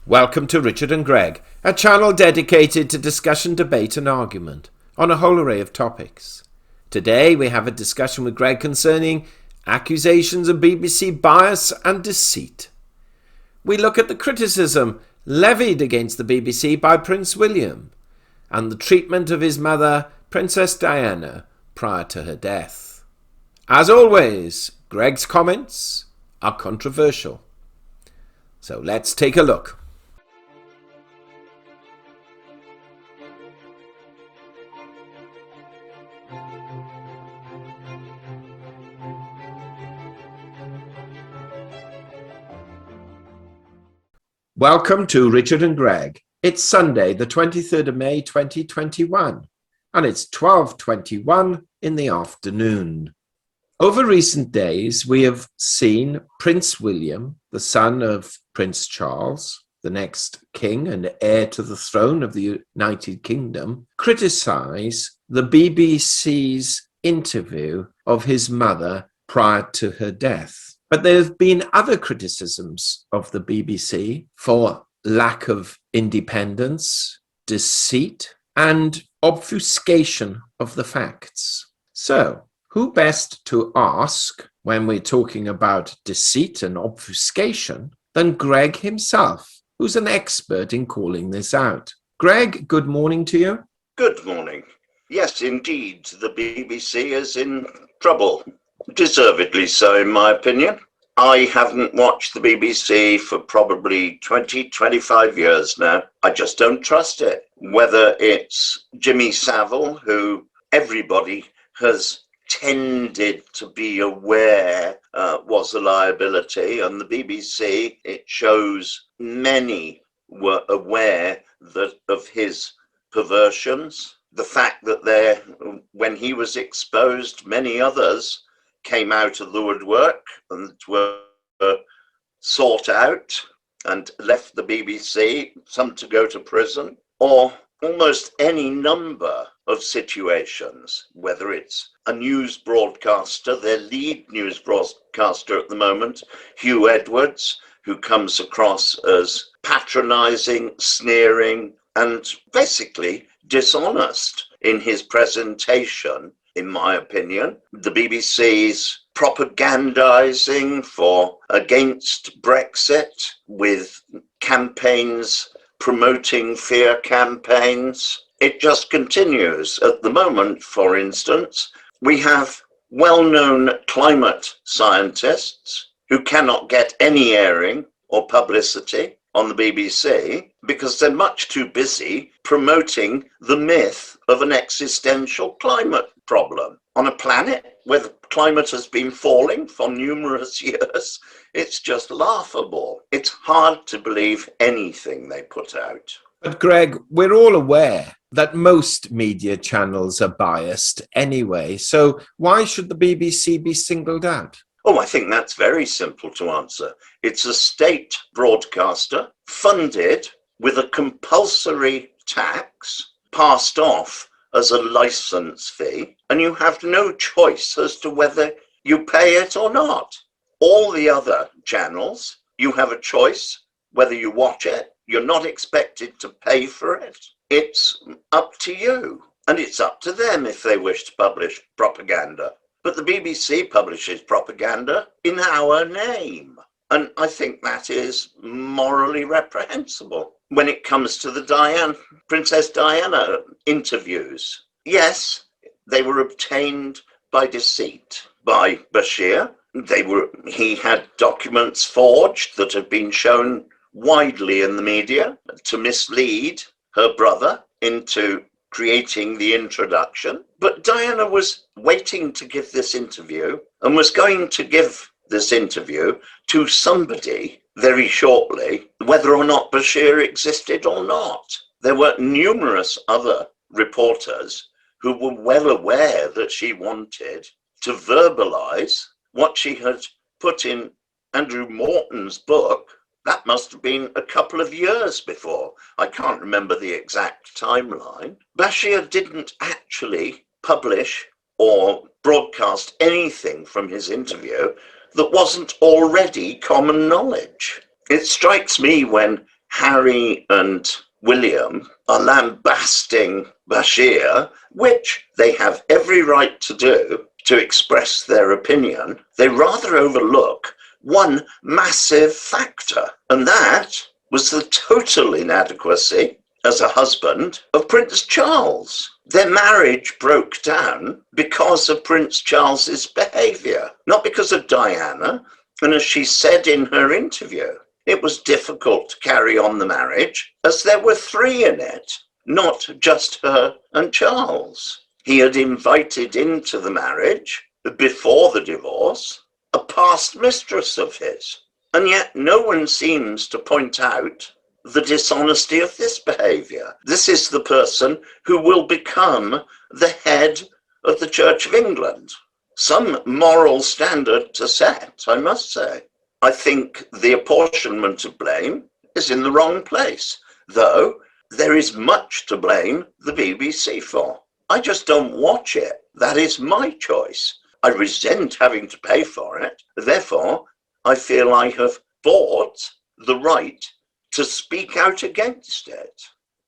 Welcome to Richard and Greg, a channel dedicated to discussion, debate and argument on a whole array of topics. Today we have a discussion with Greg concerning accusations of BBC bias and deceit. We look at the criticism levied against the BBC by Prince William and the treatment of his mother, Princess Diana, prior to her death. As always, Greg's comments are controversial. So let's take a look. Welcome to Richard and Greg. It's Sunday, the 23rd of May, 2021, and it's 12:21 in the afternoon. Over recent days, we have seen Prince William, the son of Prince Charles, the next king and heir to the throne of the United Kingdom, criticize the BBC's interview of his mother prior to her death. But there have been other criticisms of the BBC for lack of independence, deceit, and obfuscation of the facts. So, who best to ask when we're talking about deceit and obfuscation than Greg himself, who's an expert in calling this out? Greg, good morning to you. Good morning. Yes, indeed, the BBC is in trouble. Deservedly so, in my opinion. I haven't watched the BBC for probably 20, 25 years now. I just don't trust it. Whether it's Jimmy Savile, who everybody has tended to be aware was a liability, and the BBC, it shows many were aware of his perversions. The fact that when he was exposed, many others came out of the woodwork and were sought out and left the BBC, some to go to prison, or almost any number of situations, whether it's a news broadcaster, their lead news broadcaster at the moment, Hugh Edwards, who comes across as patronizing, sneering, and basically dishonest in his presentation. In my opinion, the BBC's propagandizing against Brexit with campaigns promoting fear campaigns. It just continues. At the moment, for instance, we have well-known climate scientists who cannot get any airing or publicity on the BBC because they're much too busy promoting the myth of an existential climate problem on a planet where the climate has been falling for numerous years. It's just laughable. It's hard to believe anything they put out. But Greg, we're all aware that most media channels are biased anyway, so why should the BBC be singled out? Oh, I think that's very simple to answer. It's a state broadcaster funded with a compulsory tax passed off as a license fee, and you have no choice as to whether you pay it or not. All the other channels, you have a choice whether you watch it. You're not expected to pay for it. It's up to you, and it's up to them if they wish to publish propaganda. But the BBC publishes propaganda in our name. And I think that is morally reprehensible. When it comes to the Princess Diana interviews, yes, they were obtained by deceit by Bashir. He had documents forged that had been shown widely in the media to mislead her brother into creating the introduction. But Diana was waiting to give this interview and was going to give this interview to somebody very shortly, whether or not Bashir existed or not. There were numerous other reporters who were well aware that she wanted to verbalize what she had put in Andrew Morton's book. That must have been a couple of years before. I can't remember the exact timeline. Bashir didn't actually publish or broadcast anything from his interview that wasn't already common knowledge. It strikes me when Harry and William are lambasting Bashir, which they have every right to do, to express their opinion, they rather overlook one massive factor, and that was the total inadequacy as a husband of Prince Charles. Their marriage broke down because of Prince Charles's behavior, not because of Diana. And as she said in her interview, it was difficult to carry on the marriage as there were three in it, not just her and Charles. He had invited into the marriage, before the divorce, a past mistress of his. And yet no one seems to point out the dishonesty of this behavior. This is the person who will become the head of the Church of England. Some moral standard to set, I must say. I think the apportionment of blame is in the wrong place, though there is much to blame the BBC for. I just don't watch it. That is my choice. I resent having to pay for it. Therefore, I feel I have bought the right to speak out against it.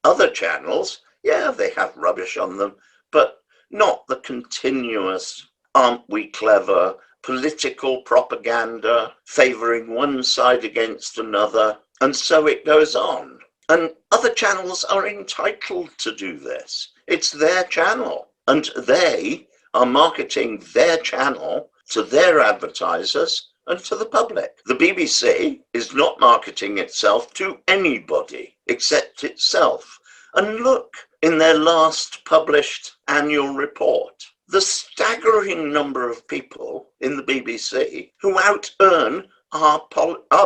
Other channels, yeah, they have rubbish on them, but not the continuous, aren't we clever, political propaganda, favoring one side against another, and so it goes on. And other channels are entitled to do this. It's their channel, and they are marketing their channel to their advertisers and to the public. The BBC is not marketing itself to anybody except itself. And look, in their last published annual report, the staggering number of people in the BBC who out-earn our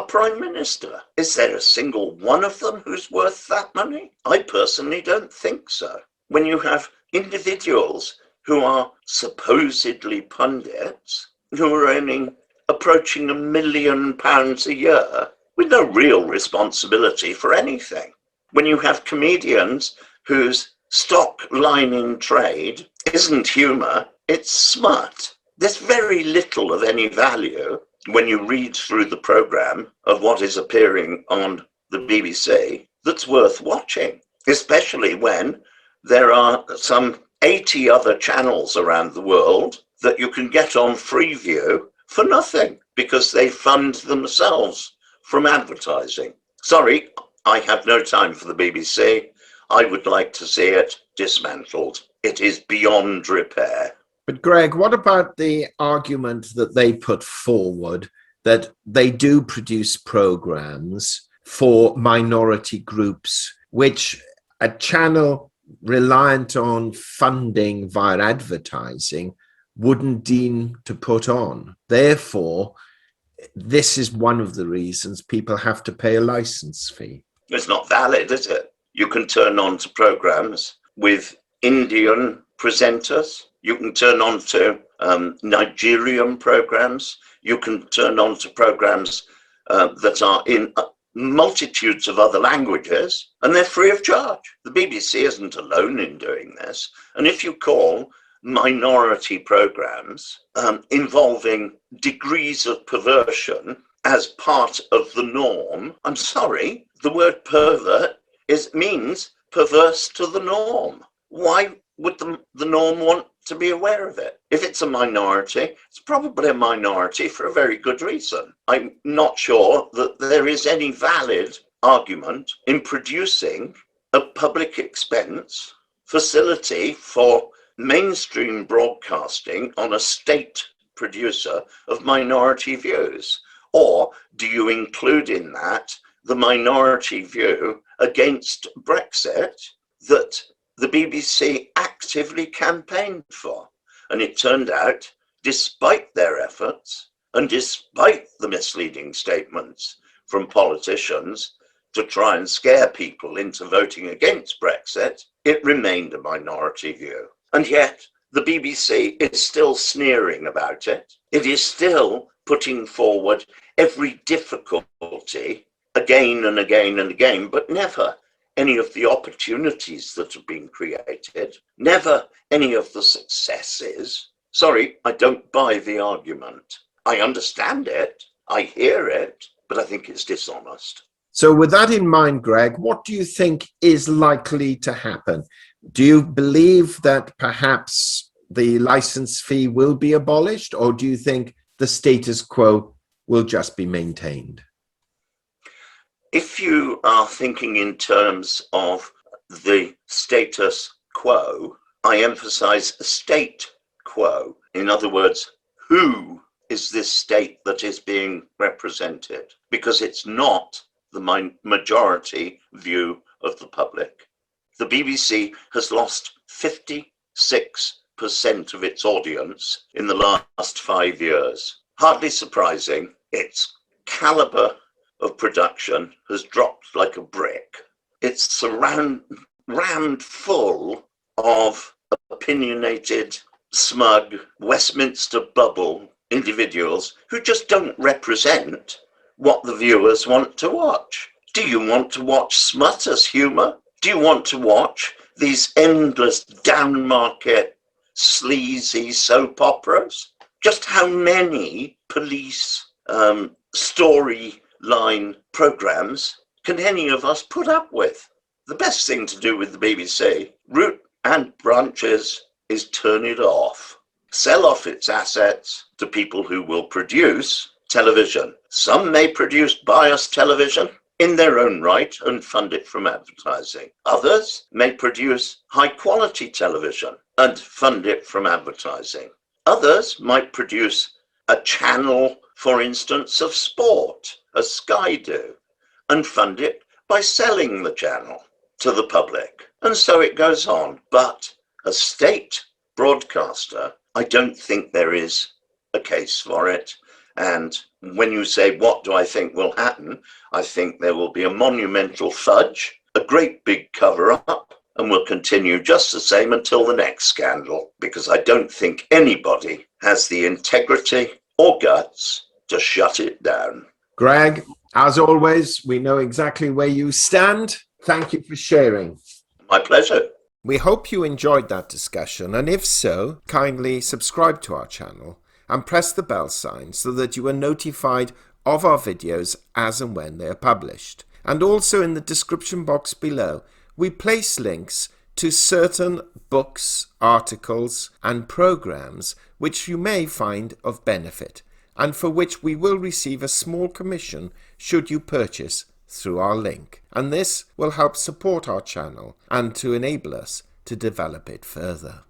Prime Minister. Is there a single one of them who's worth that money? I personally don't think so. When you have individuals who are supposedly pundits, who are earning approaching £1 million a year with no real responsibility for anything. When you have comedians whose stock line in trade isn't humour, it's smut. There's very little of any value when you read through the programme of what is appearing on the BBC that's worth watching, especially when there are some 80 other channels around the world that you can get on Freeview for nothing because they fund themselves from advertising. Sorry, I have no time for the BBC. I would like to see it dismantled. It is beyond repair. But Greg, what about the argument that they put forward that they do produce programs for minority groups, which a channel reliant on funding via advertising wouldn't deem to put on? Therefore, this is one of the reasons people have to pay a license fee. It's not valid, is it? You can turn on to programs with Indian presenters. You can turn on to Nigerian programs. You can turn on to programs that are in multitudes of other languages, and they're free of charge. The BBC isn't alone in doing this. And if you call minority programs involving degrees of perversion as part of the norm, I'm sorry, the word pervert means perverse to the norm. Why would the norm want to be aware of it? If it's a minority, it's probably a minority for a very good reason. I'm not sure that there is any valid argument in producing a public expense facility for mainstream broadcasting on a state producer of minority views. Or do you include in that the minority view against Brexit that the BBC actively campaigned for? And it turned out, despite their efforts and despite the misleading statements from politicians to try and scare people into voting against Brexit, it remained a minority view. And yet the BBC is still sneering about it. It is still putting forward every difficulty again and again and again, but never any of the opportunities that have been created, never any of the successes. Sorry, I don't buy the argument. I understand it, I hear it, but I think it's dishonest. So with that in mind, Greg, what do you think is likely to happen? Do you believe that perhaps the license fee will be abolished, or do you think the status quo will just be maintained? If you are thinking in terms of the status quo, I emphasize state quo. In other words, who is this state that is being represented? Because it's not the majority view of the public. The BBC has lost 56% of its audience in the last 5 years. Hardly surprising, its caliber of production has dropped like a brick. It's rammed full of opinionated, smug, Westminster bubble individuals who just don't represent what the viewers want to watch. Do you want to watch smut as humour? Do you want to watch these endless down-market, sleazy soap operas? Just how many police storyline programs can any of us put up with? The best thing to do with the BBC, root and branches, is turn it off. Sell off its assets to people who will produce television. Some may produce biased television in their own right and fund it from advertising. Others may produce high quality television and fund it from advertising. Others might produce a channel, for instance, of sport, as Sky do, and fund it by selling the channel to the public. And so it goes on. But a state broadcaster, I don't think there is a case for it. And when you say, what do I think will happen? I think there will be a monumental fudge, a great big cover up, and will continue just the same until the next scandal, because I don't think anybody has the integrity or guts to shut it down. Greg, as always, we know exactly where you stand. Thank you for sharing. My pleasure. We hope you enjoyed that discussion, and if so, kindly subscribe to our channel and press the bell sign so that you are notified of our videos as and when they are published. And also in the description box below, we place links to certain books, articles, and programs which you may find of benefit, and for which we will receive a small commission should you purchase through our link. And this will help support our channel and to enable us to develop it further.